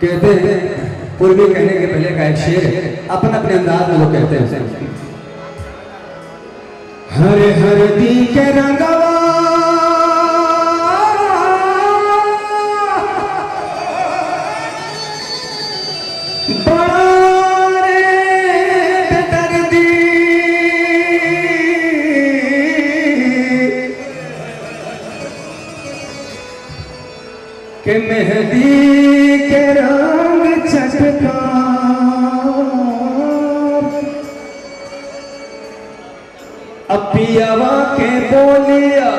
कहते हैं पूर्वी कहने के पहले का एक शेर है, अपन अपने अंदाज में लोग कहते हैं, हरे हरदी के रंगवा बड़ा रे दर्दी के मेहंदी के रंग चटका अपियावा के बोलिया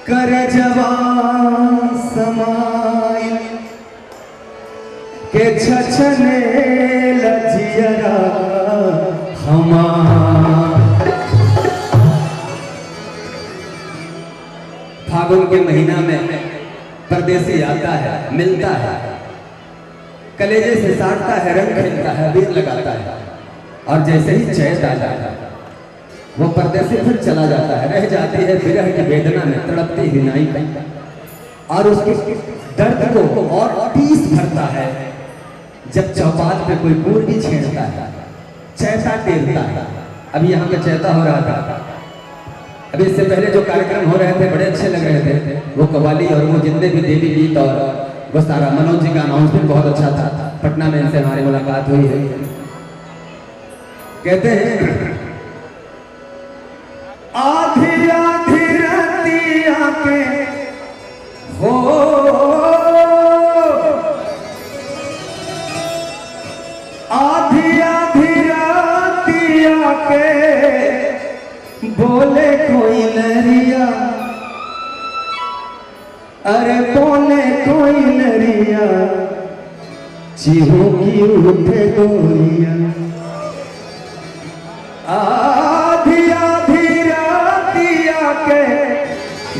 कर जवान समाई के छछने लजियरा हमार। फागुन के महीना में परदेसी आता है, मिलता है, कलेजे से साटता है, रंग खेलता है, अबीर लगाता है, और जैसे ही चैत आ जाता है वो परदेसी फिर चला जाता है, रह जाती है विरह की वेदना में तड़पती हिनाई का, और उसके दर्द को और टीस भरता है जब चौपाल पे कोई पूर्वी छेड़ता है, चैता टेरता है। अभी यहाँ पे चैता हो रहा था, अभी इससे पहले जो कार्यक्रम हो रहे थे बड़े अच्छे लग रहे थे, वो कव्वाली और वो जितने भी देवी गीत और वो सारा, मनोज जी का अनाउंसमेंट बहुत अच्छा था, पटना में इनसे हमारी मुलाकात हुई है। कहते हैं आधी आधी रतिया के हो आधी आधी रतिया के बोले कोई नरिया, अरे बोले कोई नरिया चीहों की उठे गोलियां। आधी आधी रातिया के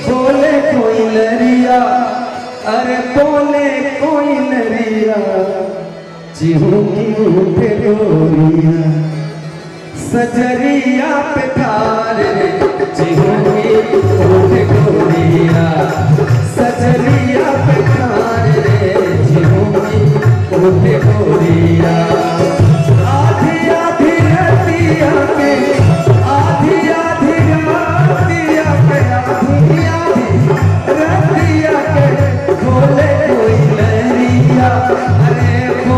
बोले कोई नरिया, अरे बोले कोई नरिया चीहों की उठे गोलियां। सजरिया पे ठारे चीहों की उठे गोलियां, सजरिया पे ठारे चीहों की उठे गोलियां।